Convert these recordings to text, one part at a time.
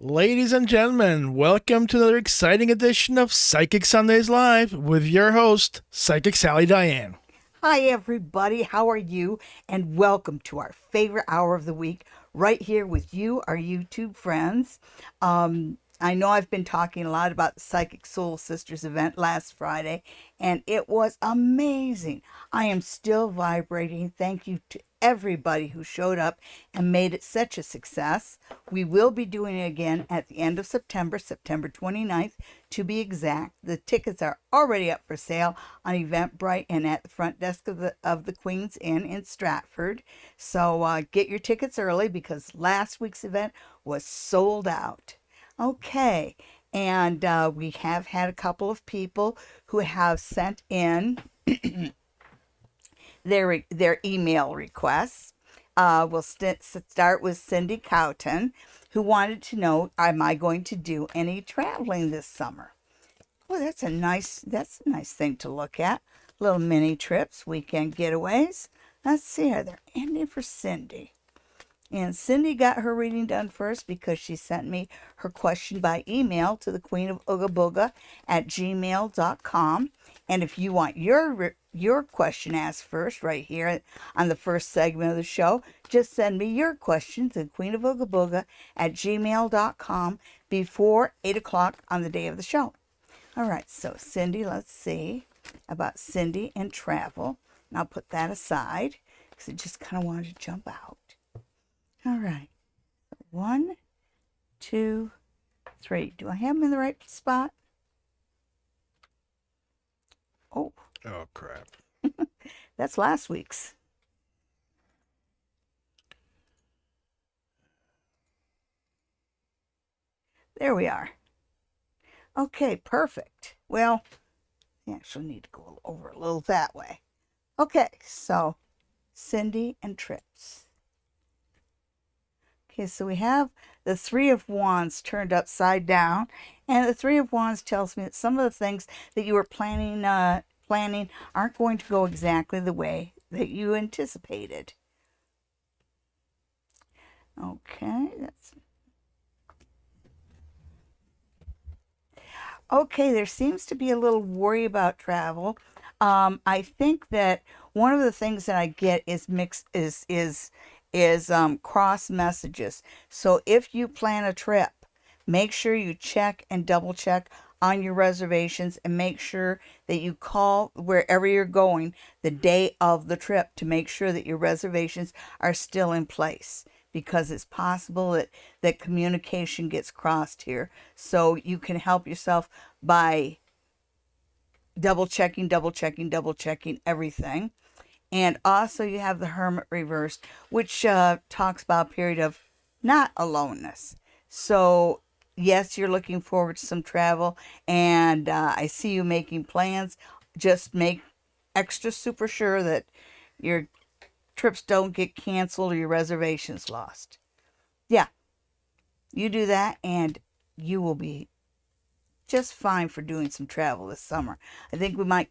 Ladies and gentlemen, welcome to another exciting edition of Psychic Sundays Live with your host, Psychic Sally Diane. Hi, everybody. How are you? And welcome to our favorite hour of the week, right here with you, our YouTube friends. I know I've been talking a lot about the Psychic Soul Sisters event last Friday, and it was amazing. I am still vibrating. Thank you to everybody who showed up and made it such a success. We will be doing it again at the end of September, September 29th, to be exact. The tickets are already up for sale on Eventbrite and at the front desk of the Queen's Inn in Stratford. So get your tickets early because last week's event was sold out. Okay, and we have had a couple of people who have sent in their email requests. We'll start with Cindy Cowton, who wanted to know, am I going to do any traveling this summer? Well, that's a nice thing to look at. Little mini trips, weekend getaways. Let's see, are there any for Cindy? And Cindy got her reading done first because she sent me her question by email to the Queen of Ooga Booga at gmail.com. And if you want your question asked first right here on the first segment of the show, just send me your question to the Queen of Ooga Booga at gmail.com before 8 o'clock on the day of the show. All right, so Cindy, let's see about Cindy and travel. And I'll put that aside because I just kind of wanted to jump out. All right. 1, 2, 3. Do I have them in the right spot? Oh, Crap. that's last week's. There we are. Okay, perfect. Well, I actually need to go over a little that way. Okay, so Cindy and trips. Okay, so we have the Three of Wands turned upside down, and the Three of Wands tells me that some of the things that you were planning aren't going to go exactly the way that you anticipated. Okay, okay. There seems to be a little worry about travel. I think that one of the things that I get is cross messages. So if you plan a trip, make sure you check and double check on your reservations and make sure that you call wherever you're going the day of the trip to make sure that your reservations are still in place, because it's possible that communication gets crossed here. So you can help yourself by double checking everything. And also you have the Hermit reversed, which talks about a period of not aloneness. So yes, you're looking forward to some travel, and I see you making plans. Just make extra super sure that your trips don't get canceled or your reservations lost. Yeah, you do that and you will be just fine for doing some travel this summer. I think we might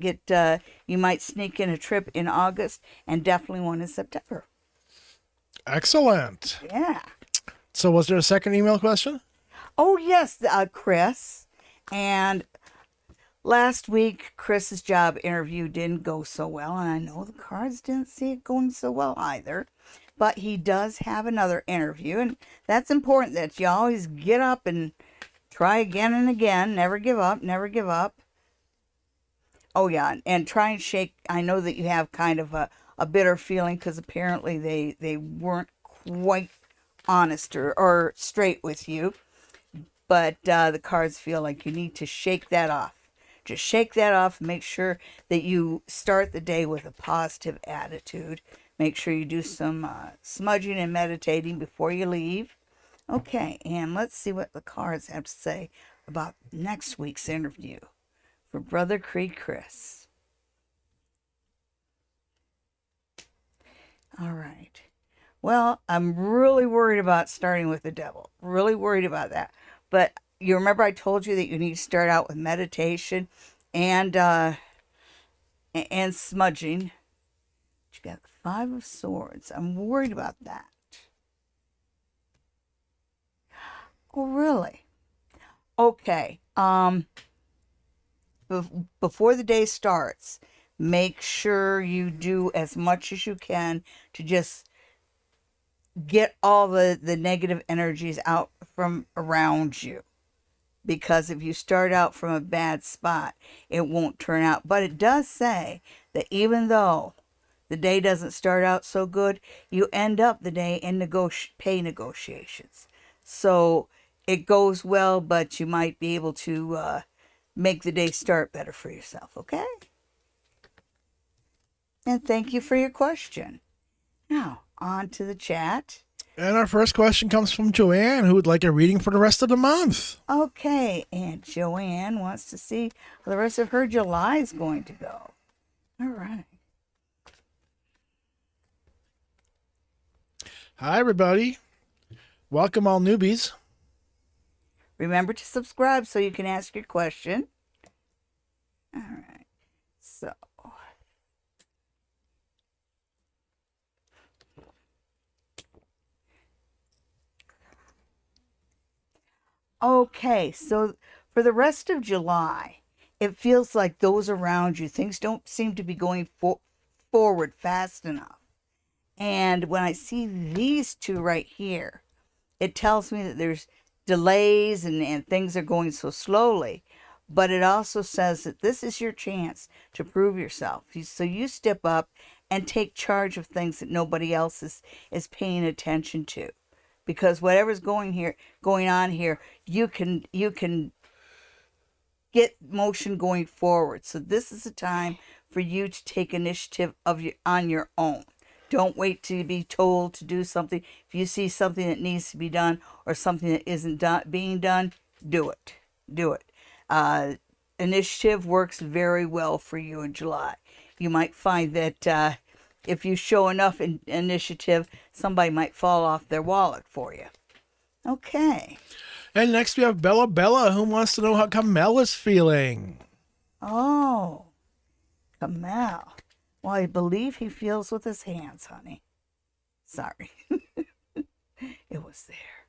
you might sneak in a trip in August and definitely one in September. Excellent. Yeah. So was there a second email question? Oh, yes, Chris. And last week, Chris's job interview didn't go so well, and I know the cards didn't see it going so well either. But he does have another interview, and that's important that you always get up and try again and again. Never give up, never give up. Oh, yeah, and try and shake. I know that you have kind of a bitter feeling because apparently they weren't quite honest or straight with you. But the cards feel like you need to shake that off. Just shake that off and make sure that you start the day with a positive attitude. Make sure you do some smudging and meditating before you leave. Okay, and let's see what the cards have to say about next week's interview for Brother Creed Chris. All right. Well, I'm really worried about starting with the devil. Really worried about that. But you remember I told you that you need to start out with meditation and smudging. You got the Five of Swords. I'm worried about that. Oh, really? Okay. Before the day starts, make sure you do as much as you can to just get all the negative energies out from around you. Because if you start out from a bad spot, it won't turn out. But it does say that even though the day doesn't start out so good, you end up the day in pay negotiations. So it goes well, but you might be able to make the day start better for yourself, okay? And thank you for your question. Now, on to the chat. And our first question comes from Joanne, who would like a reading for the rest of the month. Okay, and Joanne wants to see how the rest of her July is going to go. All right. Hi, everybody. Welcome, all newbies. Remember to subscribe so you can ask your question. All right. So, okay, so for the rest of July, it feels like those around you, things don't seem to be going forward fast enough. And when I see these two right here, it tells me that there's delays and things are going so slowly. But it also says that this is your chance to prove yourself. So you step up and take charge of things that nobody else is paying attention to. Because whatever's going on here, you can get motion going forward. So this is a time for you to take initiative on your own. Don't wait to be told to do something. If you see something that needs to be done or something that isn't being done, do it. Do it. Initiative works very well for you in July. You might find that if you show enough initiative, somebody might fall off their wallet for you. Okay. And next we have Bella, who wants to know how Kamel is feeling. Oh, Kamel. Well, I believe he feels with his hands, honey. Sorry. It was there.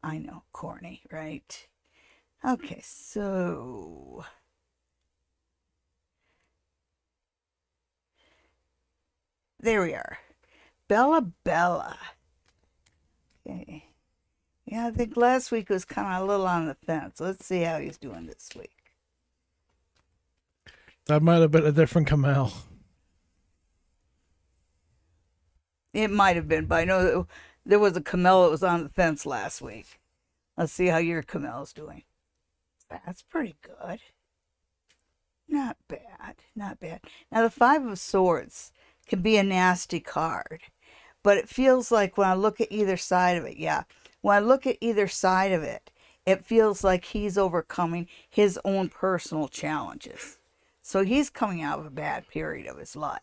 I know, corny, right? Okay, so there we are. Bella. Okay. Yeah, I think last week was kind of a little on the fence. Let's see how he's doing this week. That might have been a different Kamel. It might have been, but I know that there was a Kamel that was on the fence last week. Let's see how your Kamel's doing. That's pretty good. Not bad. Not bad. Now, the Five of Swords can be a nasty card, but it feels like when I look at either side of it, when I look at either side of it, it feels like he's overcoming his own personal challenges. So he's coming out of a bad period of his life.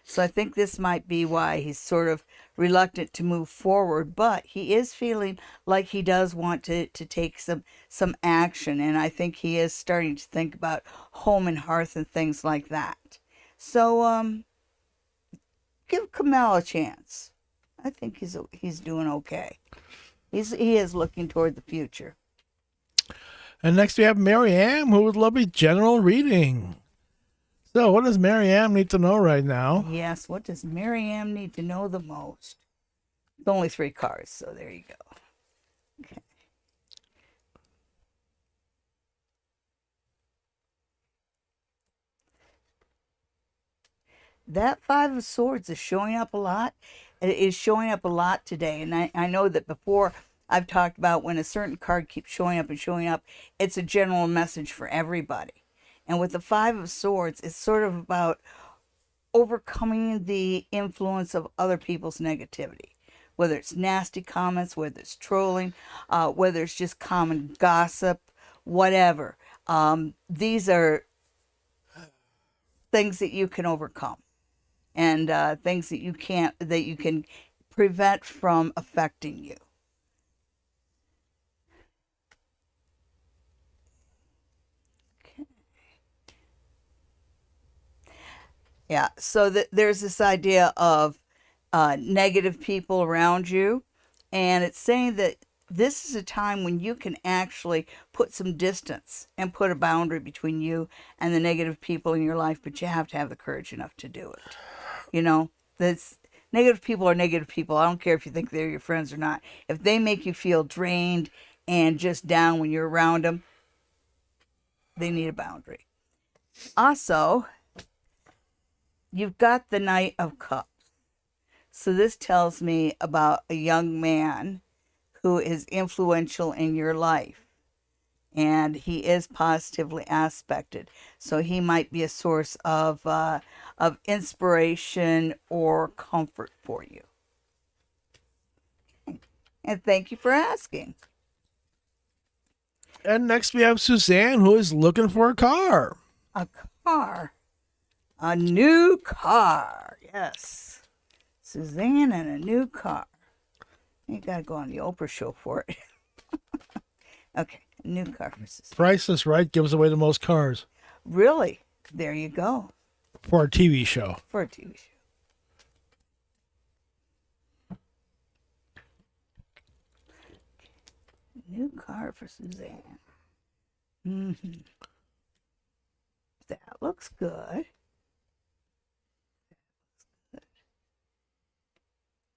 So I think this might be why he's sort of reluctant to move forward, but he is feeling like he does want to take some action, and I think he is starting to think about home and hearth and things like that. So give Kamel a chance. I think he's doing okay. He is looking toward the future. And next we have Marianne, who would love a general reading. So what does Marianne need to know right now? Yes, what does Marianne need to know the most? It's only 3 cards, so there you go. Okay. That Five of Swords is showing up a lot. It is showing up a lot today. And I know that before I've talked about when a certain card keeps showing up and showing up, it's a general message for everybody. And with the Five of Swords, it's sort of about overcoming the influence of other people's negativity. Whether it's nasty comments, whether it's trolling, whether it's just common gossip, whatever. These are things that you can overcome. And things that you can prevent from affecting you. Okay. Yeah, so there's this idea of negative people around you, and it's saying that this is a time when you can actually put some distance and put a boundary between you and the negative people in your life, but you have to have the courage enough to do it. You know, that's negative people are negative people. I don't care if you think they're your friends or not. If they make you feel drained and just down when you're around them, they need a boundary. Also, you've got the Knight of Cups. So this tells me about a young man who is influential in your life, and he is positively aspected. So he might be a source of inspiration or comfort for you. And thank you for asking. And next we have Suzanne, who is looking for a car. A car. A new car. Yes. Suzanne and a new car. You gotta go on the Oprah show for it. Okay, a new car for Suzanne. Price is Right gives away the most cars. Really? There you go. For a TV show. For a TV show. New car for Suzanne. That looks good.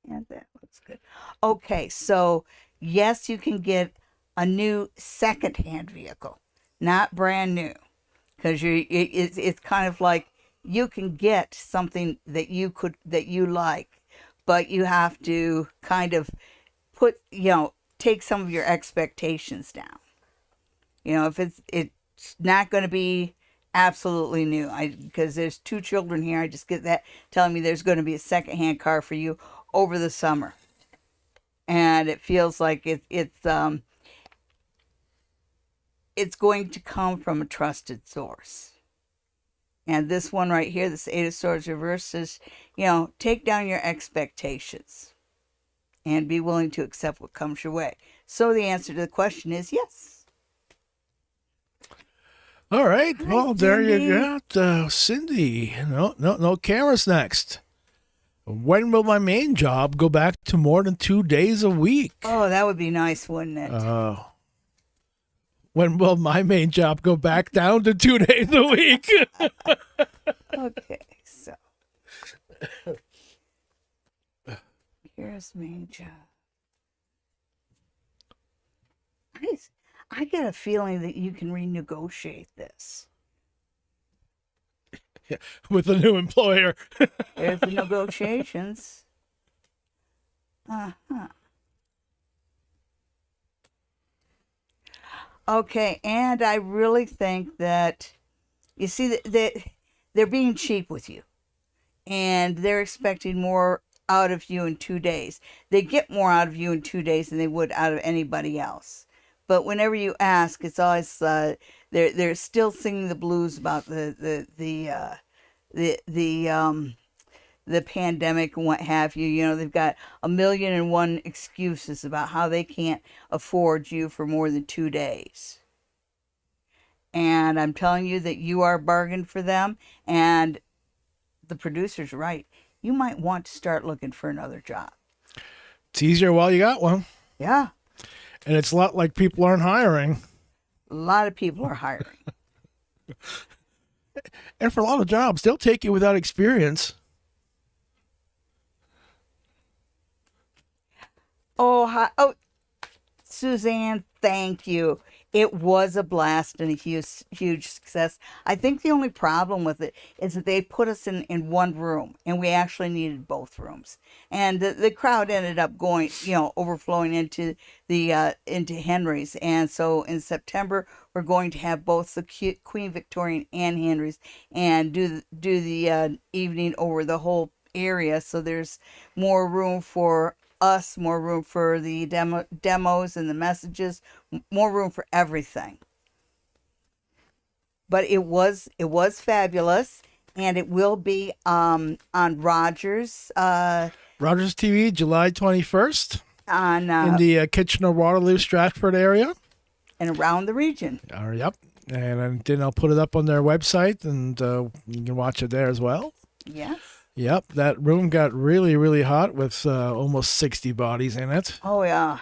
And that looks good. Okay, so yes, you can get a new second-hand vehicle, not brand new, because it's kind of like you can get something that you like, but you have to kind of take some of your expectations down. If it's not going to be absolutely new, because there's 2 children here, I just get that telling me there's going to be a second-hand car for you over the summer, and it feels like it's going to come from a trusted source. And this one right here, this 8 of Swords reverse, says, take down your expectations and be willing to accept what comes your way. So the answer to the question is yes. All right. Hi, Well, there you Cindy. go. Cindy. No cameras next. When will my main job go back to more than 2 days a week? Oh, that would be nice, wouldn't it? When will my main job go back down to 2 days a week? Okay, so here's main job. I get a feeling that you can renegotiate this. With a new employer. There's the negotiations. Uh-huh. Okay, and I really think that, you see, that they're being cheap with you. And they're expecting more out of you in 2 days. They get more out of you in 2 days than they would out of anybody else. But whenever you ask, it's always they're still singing the blues about the pandemic and what have you. They've got 1,000,001 excuses about how they can't afford you for more than 2 days. And I'm telling you that you are a bargain for them. And the producer's right. You might want to start looking for another job. It's easier while you got one. Yeah. And it's a lot like people aren't hiring. A lot of people are hiring. And for a lot of jobs, they'll take you without experience. Oh, Suzanne, thank you. It was a blast and a huge success. I think the only problem with it is that they put us in one room, and we actually needed both rooms. And the crowd ended up going, overflowing into into Henry's. And so in September, we're going to have both the Queen Victorian and Henry's, and do the evening over the whole area. So there's more room for us, more room for the demos and the messages, more room for everything. But it was fabulous, and it will be on Rogers Rogers TV, July 21st, on in the Kitchener, Waterloo, Stratford area. and around the region. Yep. And then I'll put it up on their website, and you can watch it there as well. Yes. Yep, that room got really, really hot with almost 60 bodies in it. Oh yeah.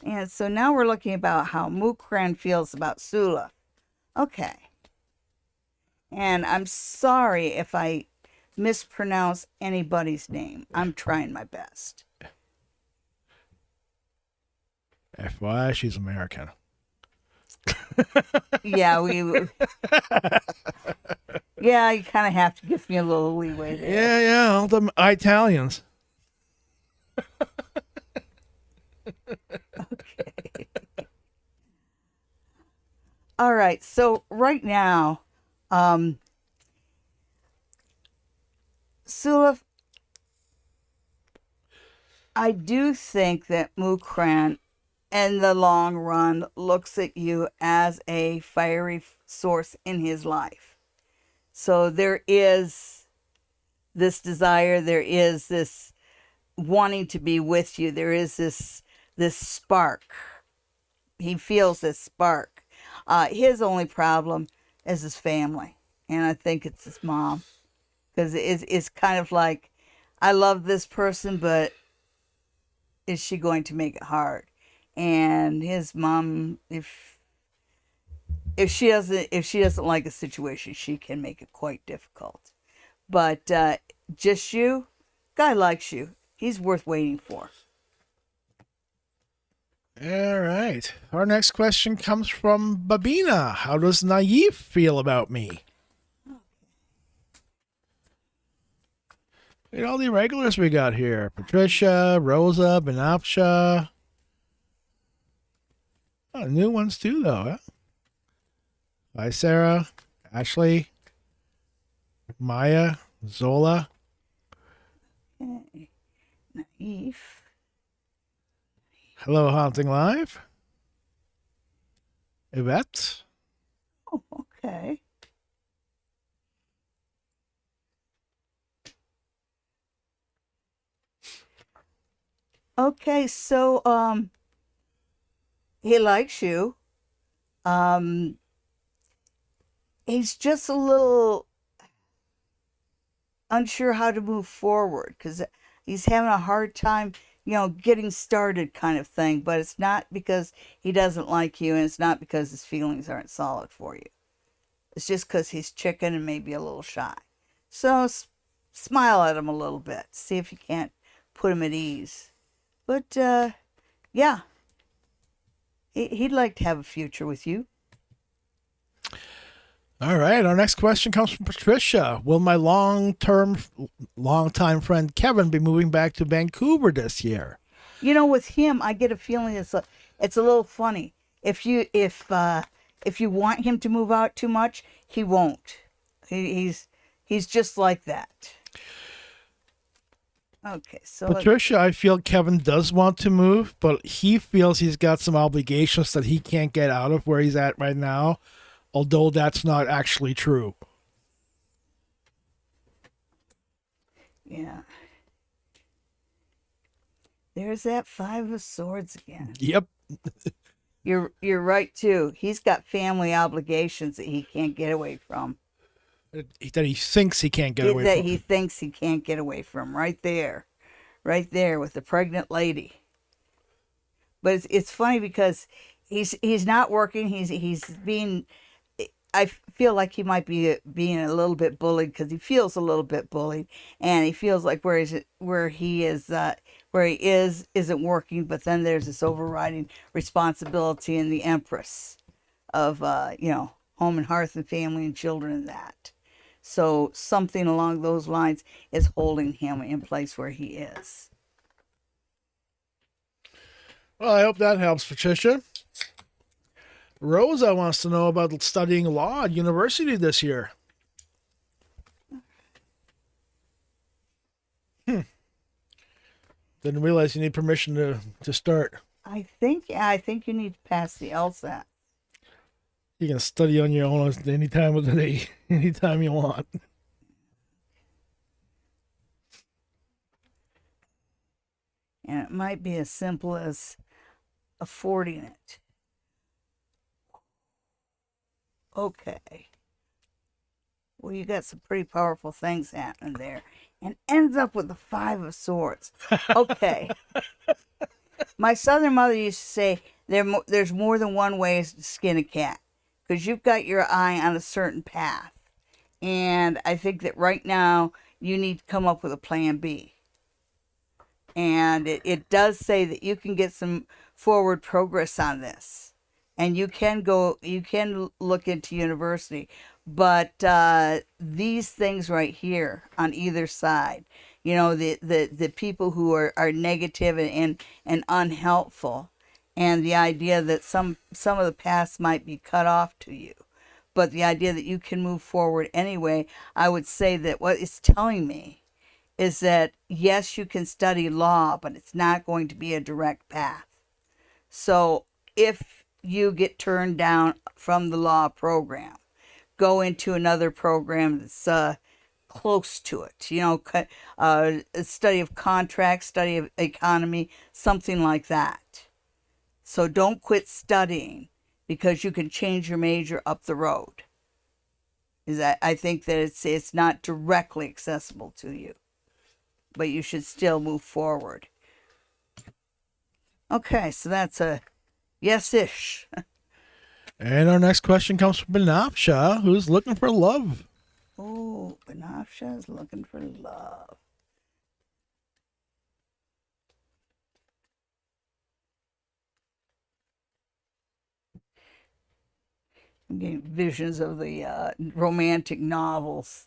And so now we're looking about how Mukran feels about Sula. Okay. And I'm sorry if I mispronounce anybody's name. I'm trying my best. FYI, she's American. Yeah, yeah, you kind of have to give me a little leeway there. Yeah, all the Italians. Okay. All right. So right now, Sula, I do think that Mukran, in the long run, looks at you as a fiery source in his life. So there is this desire, there is this wanting to be with you, there is this spark. He feels this spark. His only problem is his family, and I think it's his mom, because it's kind of like, I love this person, but is she going to make it hard? And his mom, if she doesn't like a situation, she can make it quite difficult. But just you, guy likes you. He's worth waiting for. All right. Our next question comes from Babina. How does Naive feel about me? Look at all the regulars we got here. Patricia, Rosa, Benapsha. Oh, new ones too, though. Huh? Hi, Sarah, Ashley, Maya, Zola. Okay. Naive. Hello, Haunting Live. Yvette. Oh, okay. Okay, so he likes you. He's just a little unsure how to move forward because he's having a hard time, getting started kind of thing. But it's not because he doesn't like you, and it's not because his feelings aren't solid for you. It's just because he's chicken and maybe a little shy. So smile at him a little bit. See if you can't put him at ease. But, yeah, he'd like to have a future with you. All right. Our next question comes from Patricia. Will my longtime friend Kevin be moving back to Vancouver this year? With him, I get a feeling it's a little funny. If you want him to move out too much, he won't. He's just like that. Okay, so Patricia, I feel Kevin does want to move, but he feels he's got some obligations that he can't get out of where he's at right now, although that's not actually true. Yeah. There's that Five of Swords again. Yep. You're right too. He's got family obligations that he can't get away from. That he thinks he can't get away That from. he thinks he can't get away from. Right there with the pregnant lady. But it's funny because he's not working. He's being. I feel like he might be being a little bit bullied because he feels a little bit bullied, and he feels like where he is isn't working. But then there's this overriding responsibility in the Empress of home and hearth and family and children and that. So something along those lines is holding him in place where he is. Well, I hope that helps, Patricia. Rosa wants to know about studying law at university this year. Didn't realize you need permission to start. I think you need to pass the LSAT. You can study on your own any time of the day, anytime you want. And it might be as simple as affording it. Okay. Well, you got some pretty powerful things happening there. And ends up with the Five of Swords. Okay. My southern mother used to say there's more than one way to skin a cat, because you've got your eye on a certain path. And I think that right now you need to come up with a plan B. And it does say that you can get some forward progress on this. And you can look into university. But these things right here on either side, the people who are negative and unhelpful, and the idea that some of the paths might be cut off to you, but the idea that you can move forward anyway, I would say that what it's telling me is that yes, you can study law, but it's not going to be a direct path. So if you get turned down from the law program, go into another program that's close to it, a study of contracts, study of economy, something like that. So don't quit studying because you can change your major up the road. I think that it's not directly accessible to you, but you should still move forward. Okay, so that's a yes-ish. And our next question comes from Benapsha, who's looking for love. Oh, Benapsha is looking for love. I'm getting visions of the romantic novels,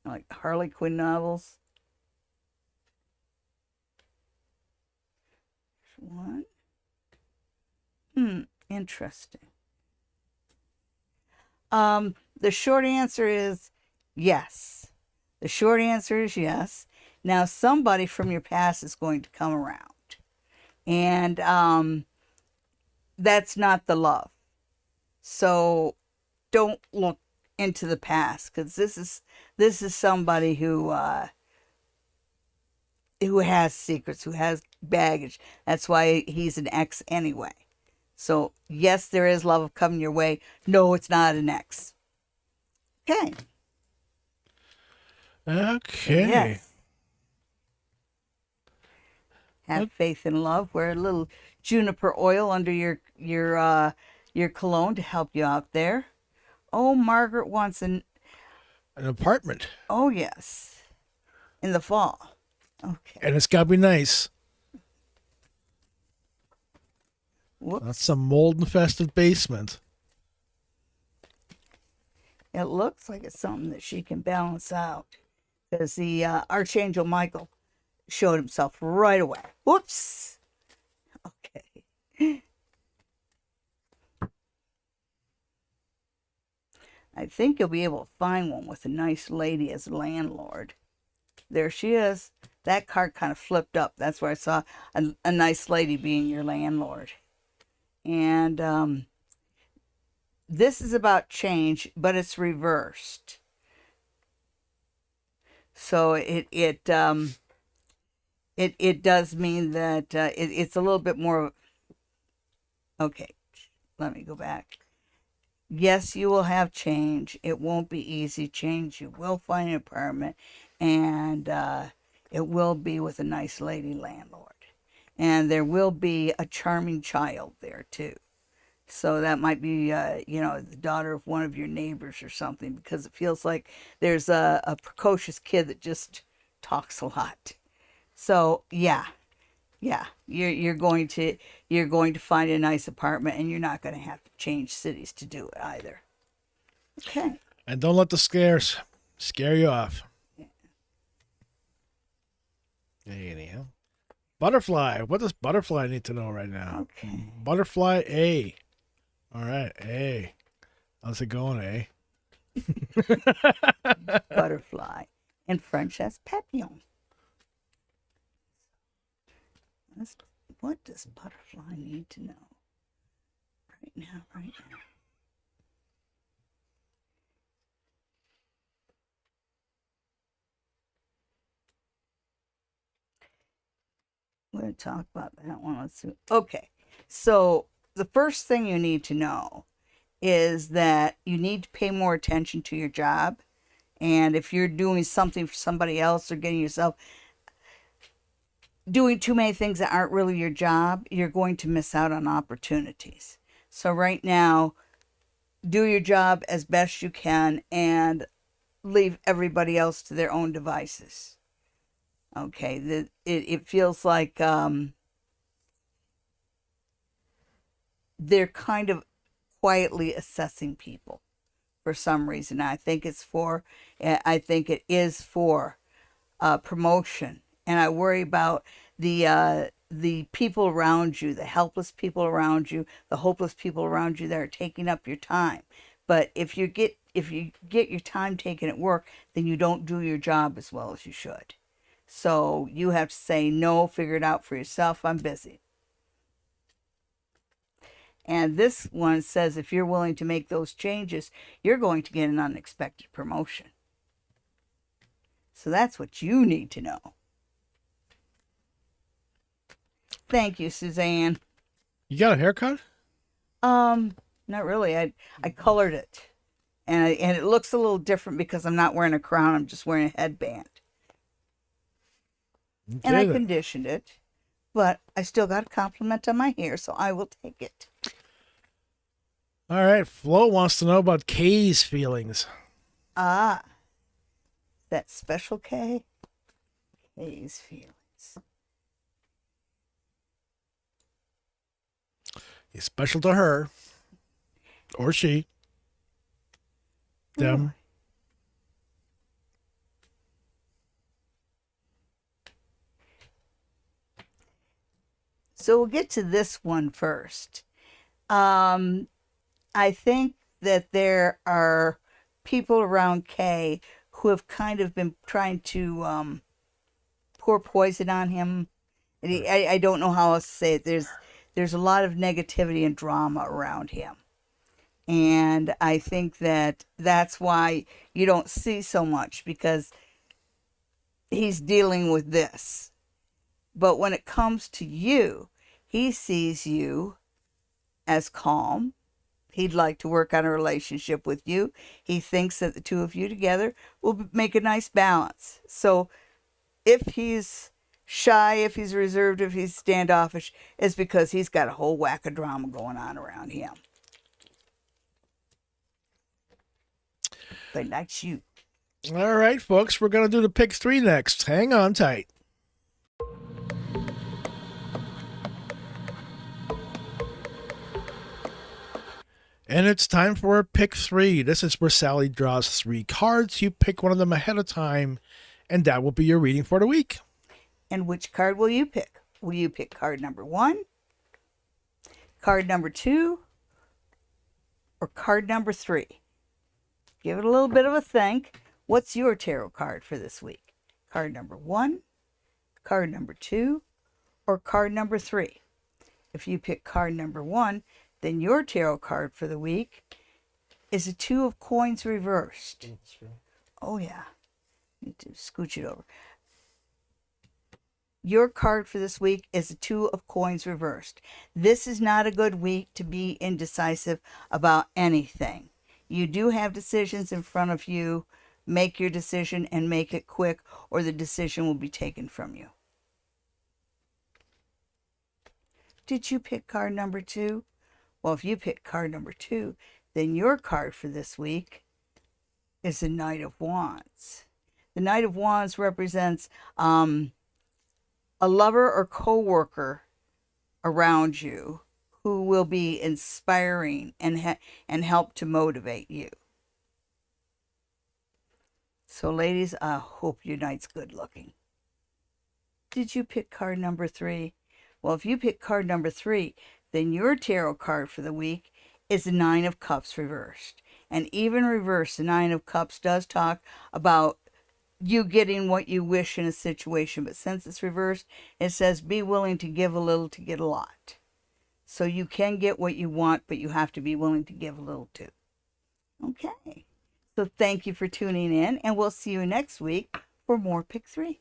like Harley Quinn novels. One. Interesting. The short answer is yes. The short answer is yes. Now, somebody from your past is going to come around. And that's not the love. So don't look into the past, because this is somebody who has secrets, who has baggage. That's why he's an ex anyway. So yes, there is love coming your way. No, it's not an ex. Okay. Okay. Yes. Have faith in love. Wear a little juniper oil under your cologne to help you out there. Oh, Margaret wants an apartment. Oh, yes. In the fall. Okay. And it's got to be nice. Whoops. That's some mold-infested basement. It looks like it's something that she can balance out, because the Archangel Michael showed himself right away. Whoops. Okay. I think you'll be able to find one with a nice lady as a landlord. There she is. That card kind of flipped up. That's where I saw a nice lady being your landlord. And this is about change, but it's reversed. So it does mean that it's a little bit more. Okay, let me go back. Yes, you will have change. It won't be easy change. You will find an apartment, and it will be with a nice lady landlord. And there will be a charming child there, too. So that might be, the daughter of one of your neighbors or something, because it feels like there's a precocious kid that just talks a lot. So, yeah, you're going to find a nice apartment, and you're not going to have to change cities to do it either. Okay. And don't let the scares scare you off. Yeah. Anyhow. Butterfly. What does Butterfly need to know right now? Okay. Butterfly A. All right, A. How's it going, A? Butterfly. In French, that's papillon. What does Butterfly need to know? Right now. We're going to talk about that one. Let's see. Okay. So the first thing you need to know is that you need to pay more attention to your job. And if you're doing something for somebody else or getting yourself doing too many things that aren't really your job, you're going to miss out on opportunities. So right now, do your job as best you can and leave everybody else to their own devices. Okay, it feels like they're kind of quietly assessing people for some reason. I think it is for promotion, and I worry about the people around you, the helpless people around you, the hopeless people around you that are taking up your time. But if you get your time taken at work, then you don't do your job as well as you should. So you have to say no, figure it out for yourself. I'm busy. And this one says if you're willing to make those changes, you're going to get an unexpected promotion. So that's what you need to know. Thank you, Suzanne. You got a haircut? Not really. I colored it. And it looks a little different because I'm not wearing a crown. I'm just wearing a headband. Okay, and I then. conditioned it. But I still got a compliment on my hair, so I will take it. All right. Flo wants to know about Kay's feelings. Ah. That special K? Kay's feelings. He's special to her. Or she. Them. So we'll get to this one first. I think that there are people around Kay who have kind of been trying to pour poison on him. And I don't know how else to say it. There's a lot of negativity and drama around him. And I think that that's why you don't see so much, because he's dealing with this. But when it comes to you, he sees you as calm. He'd like to work on a relationship with you. He thinks that the two of you together will make a nice balance. So if he's shy, if he's reserved, if he's standoffish, it's because he's got a whole whack of drama going on around him. But that's you. All right, folks. We're going to do the pick 3 next. Hang on tight. And it's time for pick 3. This is where Sally draws 3 cards. You pick one of them ahead of time, and that will be your reading for the week. And which card will you pick? Will you pick card number 1, card number 2, or card number 3? Give it a little bit of a think. What's your tarot card for this week? Card number 1, card number 2, or card number 3? If you pick card number 1, then your tarot card for the week is a 2 of coins reversed. Oh, yeah. Need to scooch it over. Your card for this week is a 2 of coins reversed. This is not a good week to be indecisive about anything. You do have decisions in front of you. Make your decision and make it quick, or the decision will be taken from you. Did you pick card number 2? Well, if you pick card number 2, then your card for this week is the Knight of Wands. The Knight of Wands represents a lover or co-worker around you who will be inspiring and help to motivate you. So, ladies, I hope your night's good looking. Did you pick card number 3? Well, if you pick card number 3, then your tarot card for the week is the 9 of Cups reversed. And even reversed, the 9 of Cups does talk about you getting what you wish in a situation. But since it's reversed, it says be willing to give a little to get a lot. So you can get what you want, but you have to be willing to give a little too. Okay. So thank you for tuning in, and we'll see you next week for more Pick 3.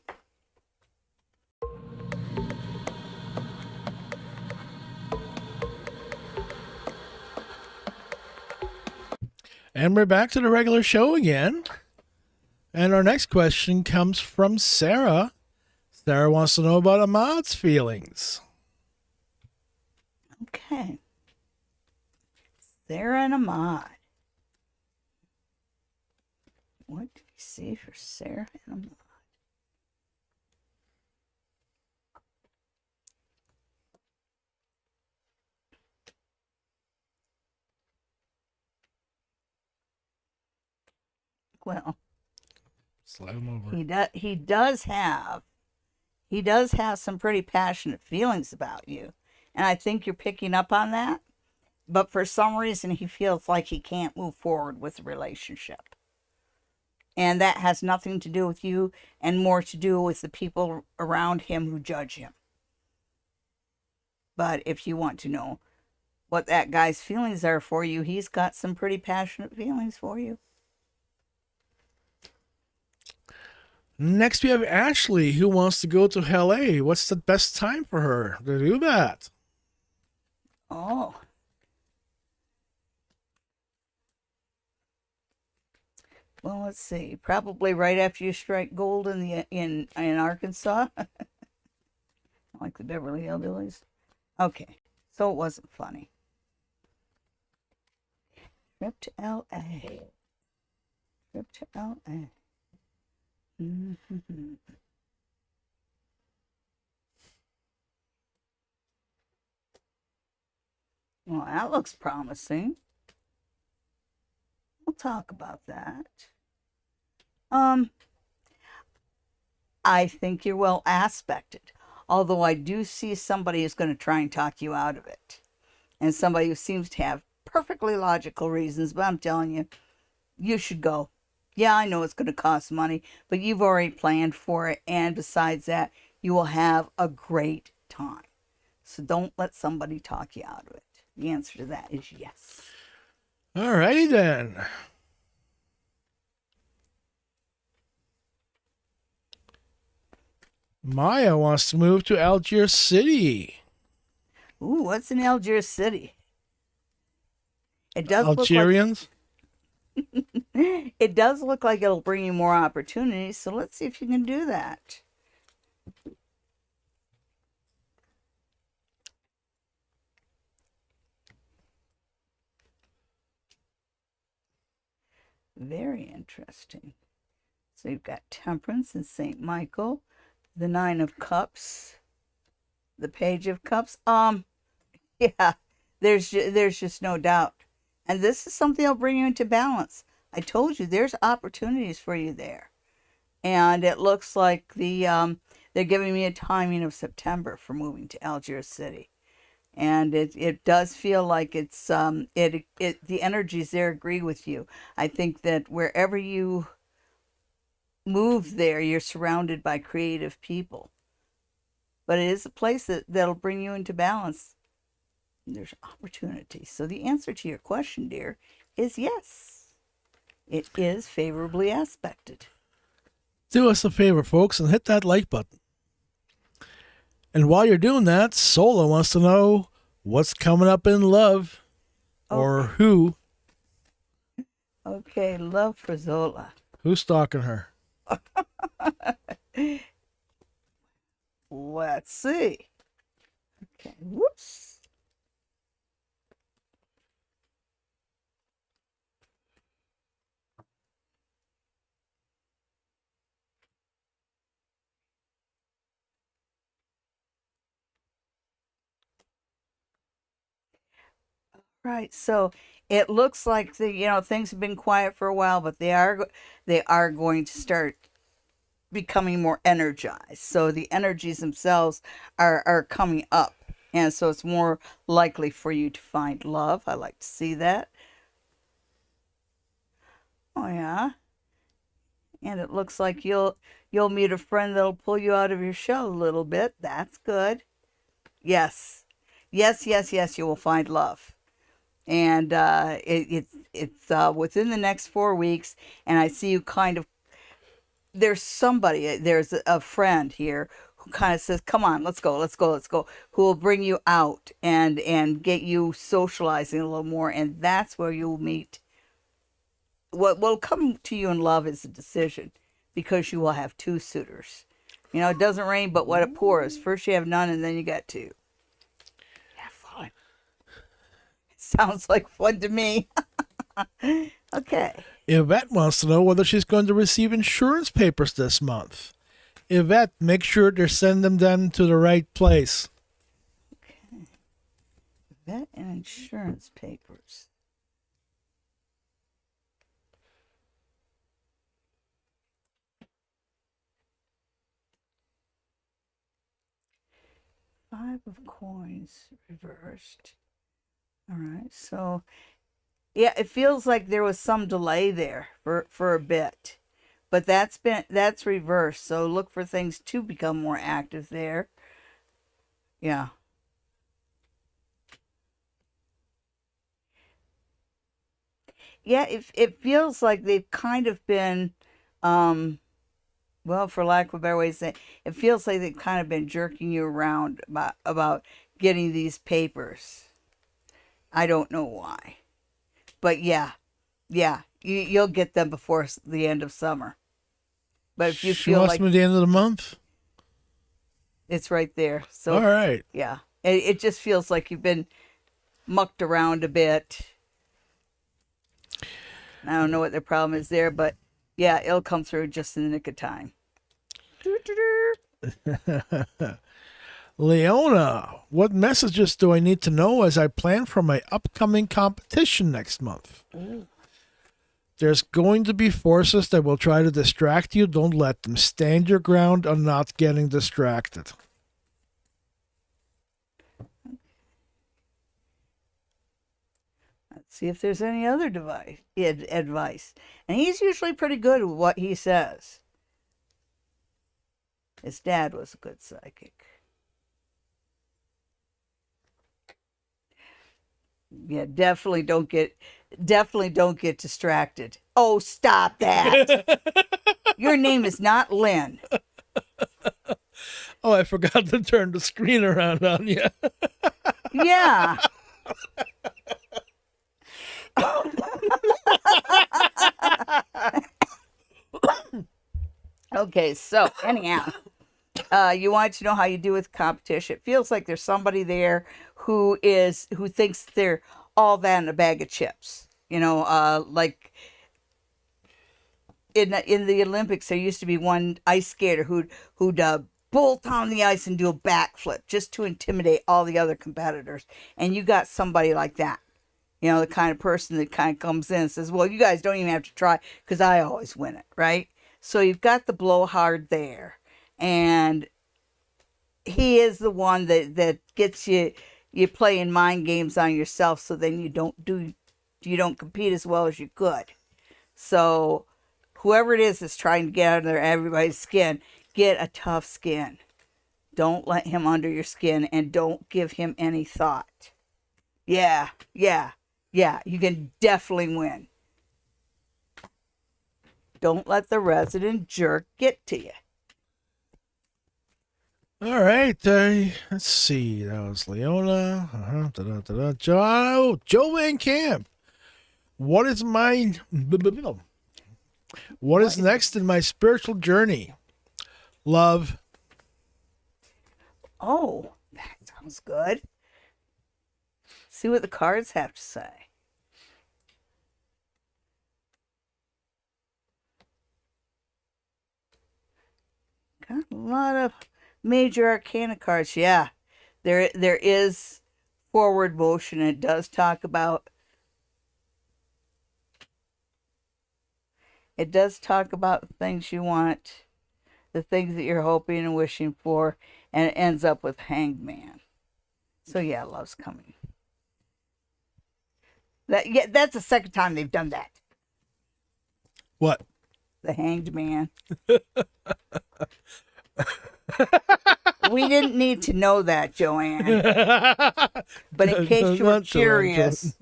And we're back to the regular show again. And our next question comes from Sarah. Sarah wants to know about Ahmad's feelings. Okay. Sarah and Ahmad. What do we see for Sarah and Ahmad? Well, Slide him over. he does have some pretty passionate feelings about you. And I think you're picking up on that. But for some reason he feels like he can't move forward with the relationship. And that has nothing to do with you and more to do with the people around him who judge him. But if you want to know what that guy's feelings are for you, he's got some pretty passionate feelings for you. Next, we have Ashley, who wants to go to LA. What's the best time for her to do that? Oh. Well, let's see. Probably right after you strike gold in Arkansas. Like the Beverly Hillbillies. Okay. So it wasn't funny. Trip to LA. Trip to LA. Mm-hmm. Well, that looks promising. We'll talk about that. I think you're well aspected. Although I do see somebody who's going to try and talk you out of it. And somebody who seems to have perfectly logical reasons, but I'm telling you, you should go. Yeah, I know it's going to cost money, but you've already planned for it. And besides that, you will have a great time. So don't let somebody talk you out of it. The answer to that is yes. All righty then. Maya wants to move to Algiers City. Ooh, what's in Algiers City? It does Algerians? It does look like it'll bring you more opportunities, so let's see if you can do that. Very interesting. So you've got Temperance and St. Michael, the Nine of Cups, the Page of Cups. Yeah, there's just no doubt. And this is something that'll bring you into balance. I told you there's opportunities for you there. And it looks like they're giving me a timing of September for moving to Algiers City. And it does feel like it's the energies there agree with you. I think that wherever you move there, you're surrounded by creative people. But it is a place that'll bring you into balance. There's opportunity. So the answer to your question, dear, is yes. It is favorably aspected. Do us a favor, folks, and hit that like button. And while you're doing that, Sola wants to know what's coming up in love or who. Okay, love for Zola. Who's stalking her? Let's see. Okay, whoops. Right. So it looks like things have been quiet for a while, but they are going to start becoming more energized. So the energies themselves are coming up. And so it's more likely for you to find love. I like to see that. Oh yeah. And it looks like you'll meet a friend that'll pull you out of your shell a little bit. That's good. Yes. Yes, yes, yes, you will find love. And it's within the next 4 weeks, and I see you kind of, there's a friend here who kind of says, come on, let's go, who will bring you out and get you socializing a little more, and that's where you'll meet. What will come to you in love is a decision, because you will have two suitors. You know, it doesn't rain but what it pours. First you have none and then you got two. Have fun. Sounds like fun to me. Okay. Yvette wants to know whether she's going to receive insurance papers this month. Yvette, make sure to send them to the right place. Vet and insurance papers. Five of coins reversed. All right, so yeah, it feels like there was some delay there for a bit, but that's reversed. So look for things to become more active there. Yeah. Yeah, it feels like they've kind of been, well, for lack of a better way to say it, it feels like they've kind of been jerking you around about getting these papers. I don't know why. But yeah, you'll get them before the end of summer. But if you She feel wants like them at the end of the month? it's right there. So, All right. yeah, it just feels like you've been mucked around a bit. I don't know what the problem is there, but yeah, it'll come through just in the nick of time. Leona, what messages do I need to know as I plan for my upcoming competition next month? Ooh. There's going to be forces that will try to distract you. Don't let them. Stand your ground on not getting distracted. Let's see if there's any other advice. And he's usually pretty good with what he says. His dad was a good psychic. Yeah, definitely don't get distracted. Oh, stop that. Your name is not Lynn. Oh, I forgot to turn the screen around on you. Yeah. Okay, so anyhow, you want to know how you do with competition. It feels like there's somebody there who thinks they're all that in a bag of chips. You know, like in the Olympics, there used to be one ice skater who'd bolt on the ice and do a backflip just to intimidate all the other competitors. And you got somebody like that. You know, the kind of person that kind of comes in and says, well, you guys don't even have to try because I always win it, right? So you've got the blowhard there. And he is the one that gets you playing mind games on yourself, so then you don't compete as well as you could. So whoever it is that's trying to get under everybody's skin, get a tough skin. Don't let him under your skin and don't give him any thought. Yeah, you can definitely win. Don't let the resident jerk get to you. All right. Let's see. That was Leona. Joe Van Camp. What is next in my spiritual journey? Love. Oh, that sounds good. See what the cards have to say. Got a lot of major arcana cards. Yeah, there is forward motion. It does talk about things you want, the things that you're hoping and wishing for, and it ends up with Hanged Man. So yeah, love's coming. That's the second time they've done that. What? The Hanged Man. We didn't need to know that, Joanne. But in case you were curious.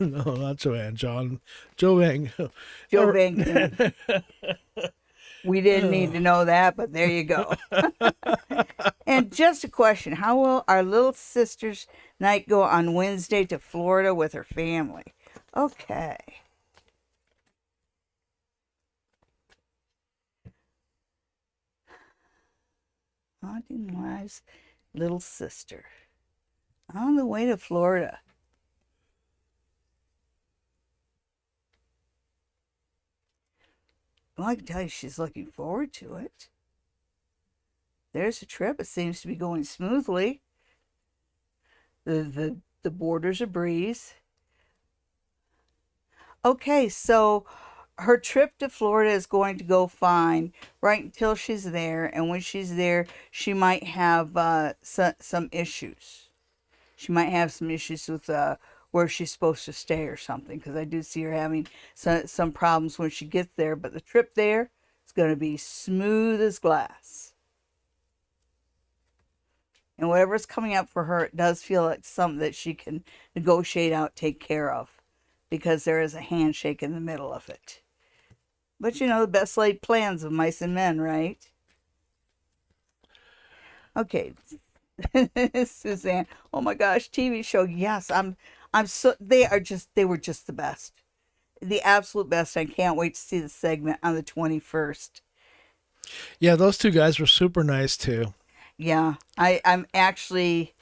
No, not Joanne. Joe Van. Joe Van. We didn't need to know that, but there you go. And just a question. How will our little sister's night go on Wednesday to Florida with her family? Okay. Haunting Wives' little sister. On the way to Florida. Well, I can tell you she's looking forward to it. There's a trip. It seems to be going smoothly. The border's a breeze. Okay, so her trip to Florida is going to go fine right until she's there. And when she's there, she might have some issues. She might have some issues with where she's supposed to stay or something, because I do see her having some problems when she gets there. But the trip there is going to be smooth as glass. And whatever's coming up for her, it does feel like something that she can negotiate out, take care of, because there is a handshake in the middle of it. But you know, the best laid plans of mice and men, right? Okay. Suzanne, oh my gosh, TV show. Yes, I'm so they were just the best. The absolute best. I can't wait to see the segment on the 21st. Yeah, those two guys were super nice too. Yeah, I'm actually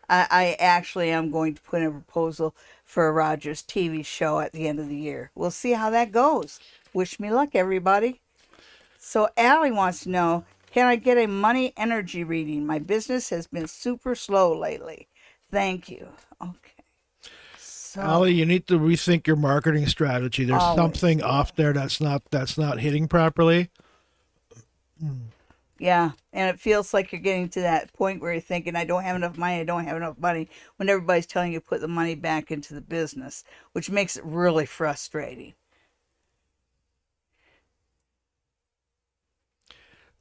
I actually am going to put in a proposal for a Rogers TV show at the end of the year. We'll see how that goes. Wish me luck, everybody. So Allie wants to know, can I get a money energy reading? My business has been super slow lately. Thank you. Okay. So Allie, you need to rethink your marketing strategy. There's always, something yeah. off there that's not hitting properly. Yeah, and it feels like you're getting to that point where you're thinking, I don't have enough money, I don't have enough money, when everybody's telling you to put the money back into the business, which makes it really frustrating.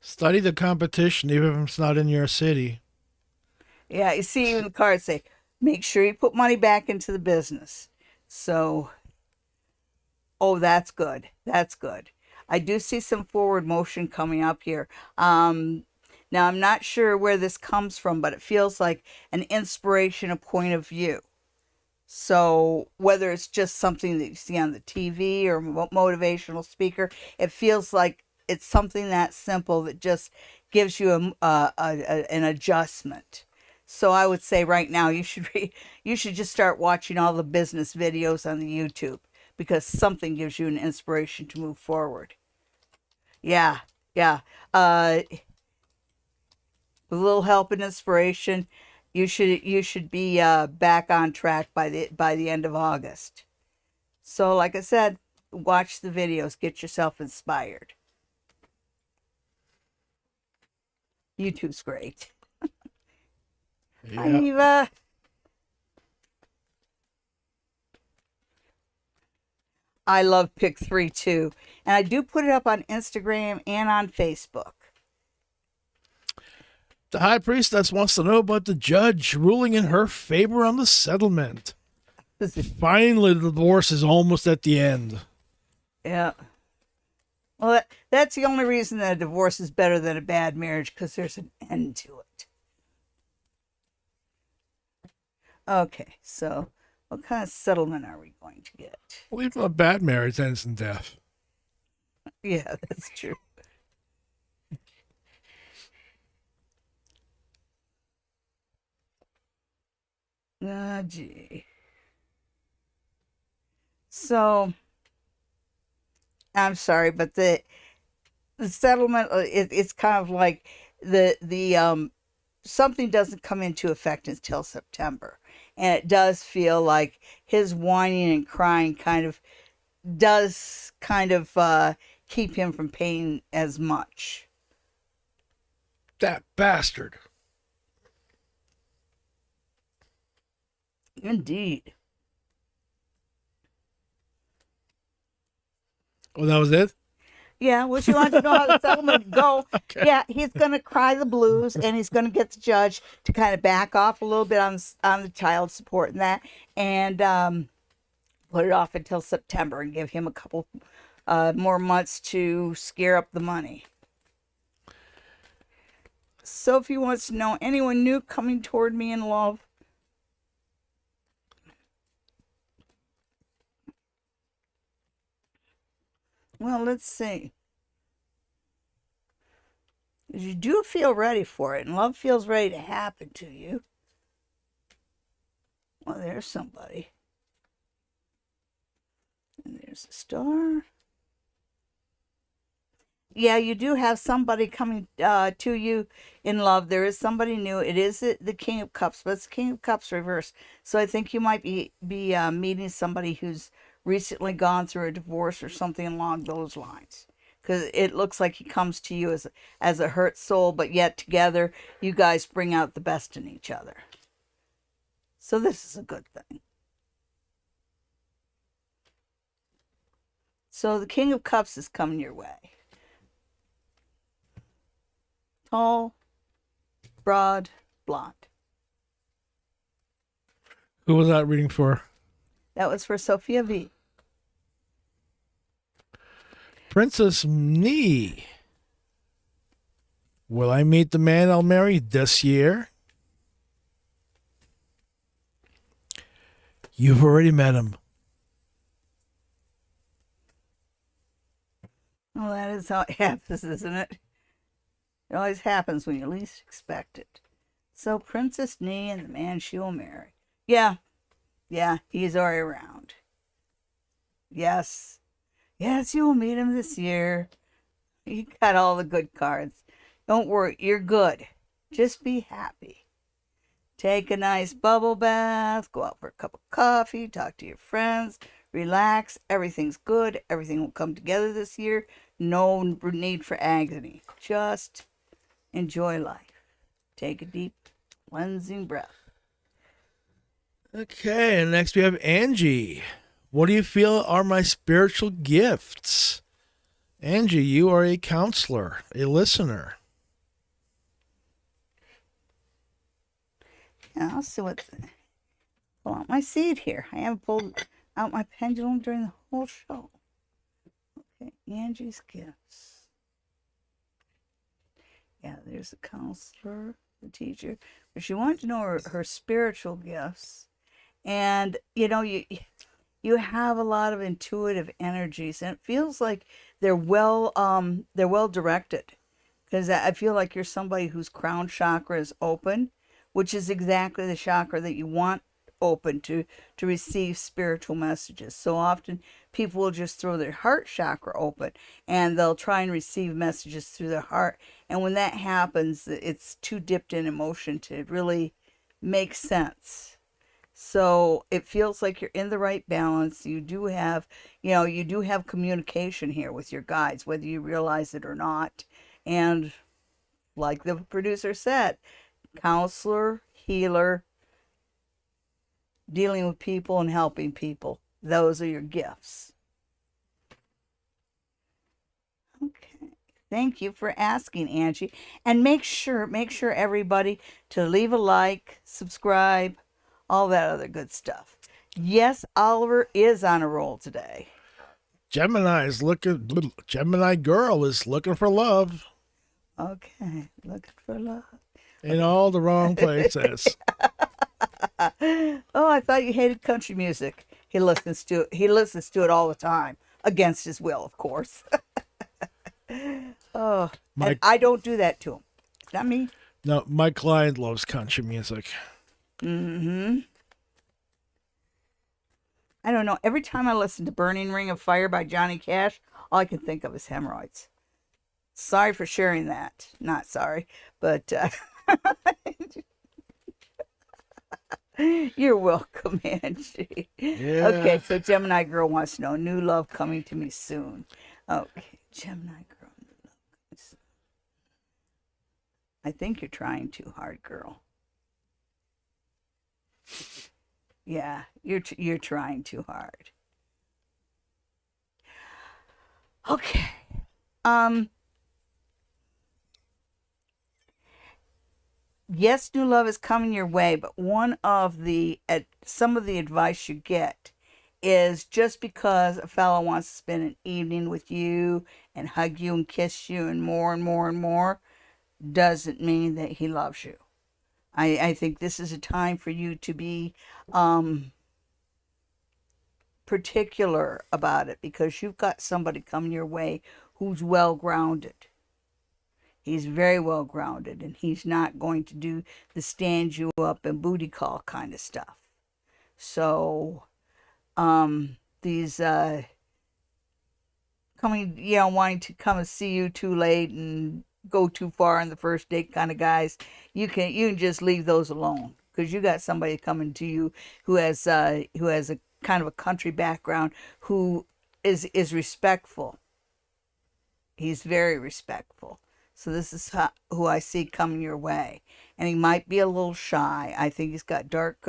Study the competition, even if it's not in your city. Yeah, you see, even the cards say, make sure you put money back into the business. So, oh, that's good. That's good. I do see some forward motion coming up here. Now, I'm not sure where this comes from, but it feels like an inspiration, a point of view. So, whether it's just something that you see on the TV or motivational speaker, it feels like it's something that simple that just gives you an adjustment. So, I would say right now you should just start watching all the business videos on the YouTube, because something gives you an inspiration to move forward. Yeah, yeah. With a little help and inspiration, you should be back on track by the end of August. So, like I said, watch the videos, get yourself inspired. YouTube's great. Hi, Yeah. Eva. I love Pick 3 too. And I do put it up on Instagram and on Facebook. The high priestess wants to know about the judge ruling in her favor on the settlement. Finally, the divorce is almost at the end. Yeah. Well, that's the only reason that a divorce is better than a bad marriage, because there's an end to it. Okay, so what kind of settlement are we going to get? Well, even a bad marriage ends in death. Yeah, that's true. Ah, gee. So, I'm sorry, but the settlement, it's kind of like the something doesn't come into effect until September, and it does feel like his whining and crying does keep him from paying as much. That bastard. Indeed. Oh, that was it? Yeah, well, she wanted to know how the settlement would go. Okay. Yeah, he's going to cry the blues, and he's going to get the judge to kind of back off a little bit on the child support and that, and put it off until September and give him a couple more months to scare up the money. Sophie wants to know, anyone new coming toward me in love? Well, let's see. Because you do feel ready for it, and love feels ready to happen to you. Well, there's somebody. And there's a star. Yeah, you do have somebody coming to you in love. There is somebody new. It is the King of Cups, but it's the King of Cups reversed. So I think you might be meeting somebody who's recently gone through a divorce or something along those lines. Because it looks like he comes to you as a hurt soul, but yet together you guys bring out the best in each other. So this is a good thing. So the King of Cups is coming your way. Tall, broad, blonde. Who was that reading for? That was for Sophia V. Princess Nee. Will I meet the man I'll marry this year? You've already met him. Well, that is how it happens, isn't it? It always happens when you least expect it. So Princess Nee and the man she will marry. Yeah, he's already around. Yes, you will meet him this year. You got all the good cards. Don't worry, you're good. Just be happy. Take a nice bubble bath, go out for a cup of coffee, talk to your friends, relax. Everything's good. Everything will come together this year. No need for agony. Just enjoy life. Take a deep, cleansing breath. Okay, and next we have Angie. What do you feel are my spiritual gifts? Angie, you are a counselor, a listener. Yeah, I'll see what. Pull out my seed here. I haven't pulled out my pendulum during the whole show. Okay, Angie's gifts. Yeah, there's the counselor, the teacher. But she wanted to know her spiritual gifts. And, you have a lot of intuitive energies, and it feels like they're well directed. Because I feel like you're somebody whose crown chakra is open, which is exactly the chakra that you want open to receive spiritual messages. So often people will just throw their heart chakra open and they'll try and receive messages through their heart. And when that happens, it's too dipped in emotion to really make sense. So it feels like you're in the right balance. You do have communication here with your guides, whether you realize it or not. And like the producer said, counselor, healer, dealing with people and helping people. Those are your gifts. Okay. Thank you for asking, Angie. And make sure everybody to leave a like, subscribe, all that other good stuff. Yes, Oliver is on a roll today. Gemini girl is looking for love. Okay, looking for love. In all the wrong places. Oh, I thought you hated country music. He listens to it all the time, against his will, of course. Oh, and I don't do that to him. It's not me. No, my client loves country music. Mm-hmm. I don't know. Every time I listen to Burning Ring of Fire by Johnny Cash, all I can think of is hemorrhoids. Sorry for sharing that. Not sorry, but you're welcome, Angie. Yeah. Okay, so Gemini girl wants to know, new love coming to me soon. Okay, Gemini girl, new love coming soon. I think you're trying too hard, girl. Yeah, you're trying too hard. Okay. Yes, new love is coming your way, but some of the advice you get is just because a fellow wants to spend an evening with you and hug you and kiss you and more and more and more doesn't mean that he loves you. I think this is a time for you to be particular about it, because you've got somebody coming your way who's well grounded. He's very well grounded, and he's not going to do the stand you up and booty call kind of stuff. So, these coming, wanting to come and see you too late and go too far on the first date kind of guys, you can just leave those alone, because you got somebody coming to you who has a kind of a country background, who is respectful. He's very respectful. So this is who I see coming your way. And he might be a little shy. I think he's got dark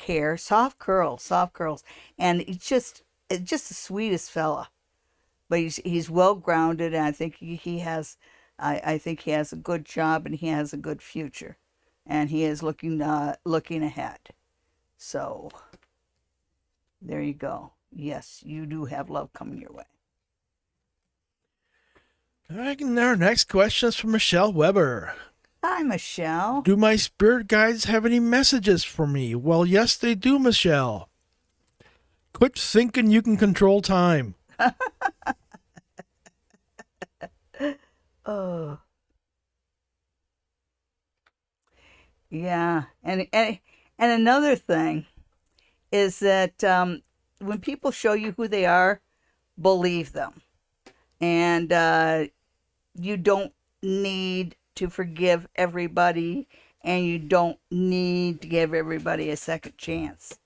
hair, soft curls. And he's just the sweetest fella. But he's well grounded, and I think he has a good job, and he has a good future. And he is looking ahead. So there you go. Yes, you do have love coming your way. All right, and our next question is from Michelle Weber. Hi, Michelle. Do my spirit guides have any messages for me? Well, yes, they do, Michelle. Quit thinking you can control time. Oh. Yeah. And another thing is that when people show you who they are, believe them. And you don't need to forgive everybody, and you don't need to give everybody a second chance,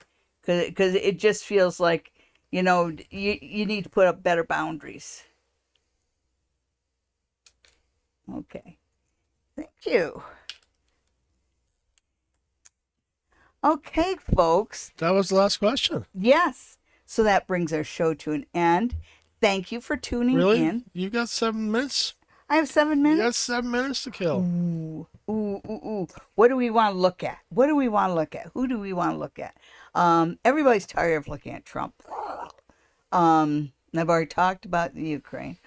because it just feels like, you need to put up better boundaries. Okay. Thank you. Okay, folks. That was the last question. Yes. So that brings our show to an end. Thank you for tuning Really? in. You got 7 minutes? I have 7 You minutes. got 7 minutes to kill. Ooh. What do we want to look at? Who do we want to look at? Everybody's tired of looking at Trump. I've already talked about the Ukraine.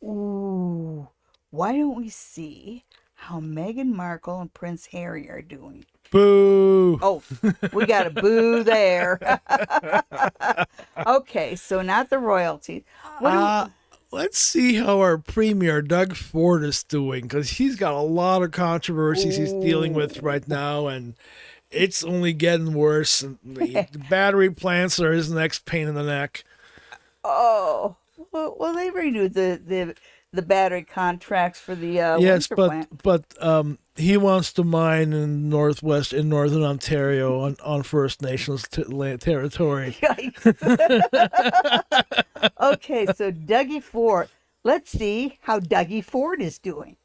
Ooh. Why don't we see how Meghan Markle and Prince Harry are doing? Boo! Oh, we got a boo there. Okay, so not the royalty. Let's see how our premier, Doug Ford, is doing, because he's got a lot of controversies he's dealing with right now, and it's only getting worse. And the battery plants are his next pain in the neck. Oh, well, they renewed the battery contracts for the Yes, winter plant. but he wants to mine in northern Ontario on First Nations territory. Yikes. Okay, so Dougie Ford. Let's see how Dougie Ford is doing.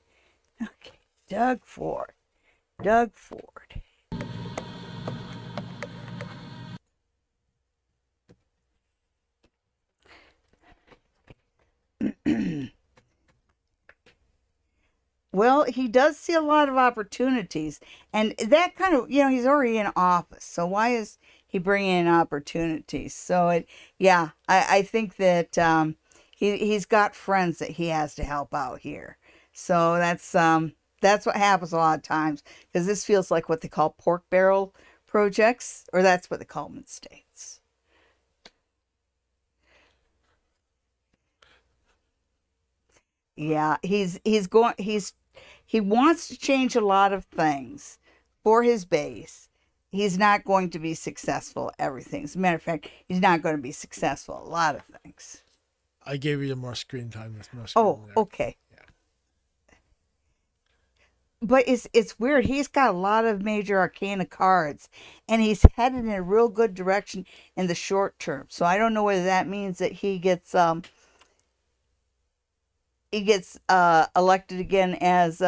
Okay, Doug Ford. Well, he does see a lot of opportunities, and that kind of, he's already in office, so why is he bringing in opportunities? So I think that he's got friends that he has to help out here. So that's what happens a lot of times, because this feels like what they call pork barrel projects, or that's what they call them in the States. Yeah, he wants to change a lot of things for his base. He's not going to be successful at everything. As a matter of fact, he's not going to be successful at a lot of things. I gave you more screen time. There's no screen Oh, there. okay. Yeah. But it's weird. He's got a lot of major arcana cards, and he's headed in a real good direction in the short term. So I don't know whether that means that he gets elected again as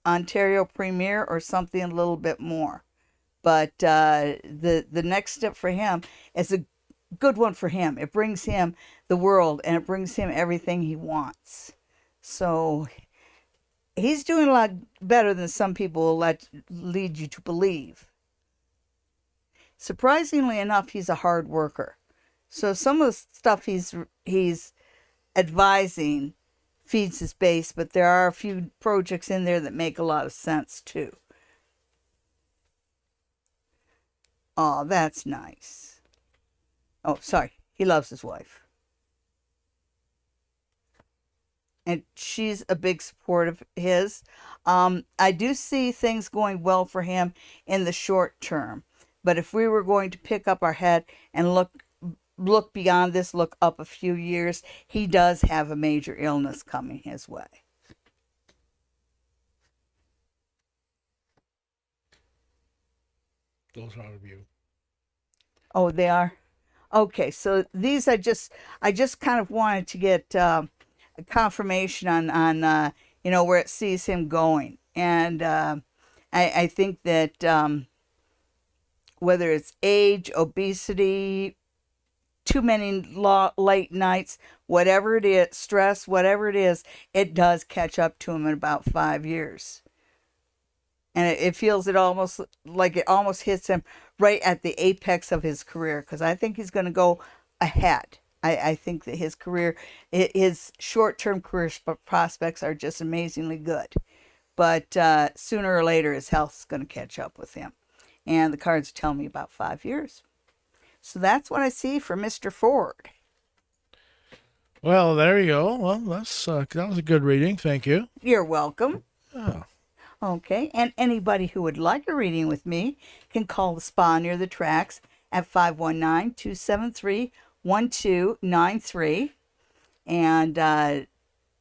Ontario Premier or something a little bit more. But the next step for him is a good one for him. It brings him the world, and it brings him everything he wants. So he's doing a lot better than some people will lead you to believe. Surprisingly enough, he's a hard worker. So some of the stuff he's advising feeds his base, but there are a few projects in there that make a lot of sense too. Oh, that's nice. Oh, sorry. He loves his wife. and she's a big support of his. I do see things going well for him in the short term, but if we were going to pick up our head and look beyond this, look up a few years, he does have a major illness coming his way. Those are of you. Oh, they are. Okay, so these I just kind of wanted to get a confirmation on where it sees him going, and I think that whether it's age, obesity, too many late nights, whatever it is, stress, whatever it is, it does catch up to him in about 5 years. And it feels it almost hits him right at the apex of his career, because I think he's going to go ahead. I think that his short-term career prospects are just amazingly good. But sooner or later, his health is going to catch up with him. And the cards tell me about 5 years. So that's what I see for Mr. Ford. Well, there you go. Well, that was a good reading. Thank you. You're welcome. Oh. Okay, and anybody who would like a reading with me can call the spa near the tracks at 519-273-1293. And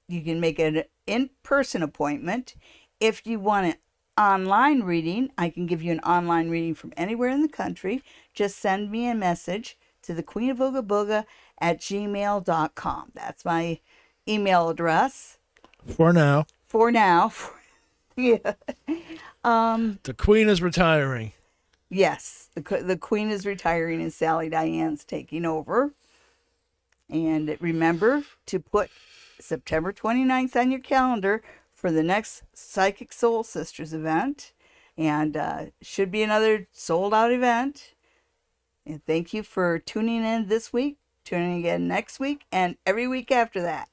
you can make an in-person appointment. If you want an online reading, I can give you an online reading from anywhere in the country. Just send me a message to the Queen of Ooga Booga at gmail.com. That's my email address. For now. For now. Yeah. The Queen is retiring. Yes, the Queen is retiring and Sally Diane's taking over. And remember to put September 29th on your calendar for the next Psychic Soul Sisters event. And should be another sold out event. And thank you for tuning in this week, tuning in next week, and every week after that.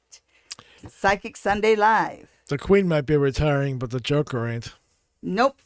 Psychic Sunday Live. The Queen might be retiring, but the Joker ain't. Nope.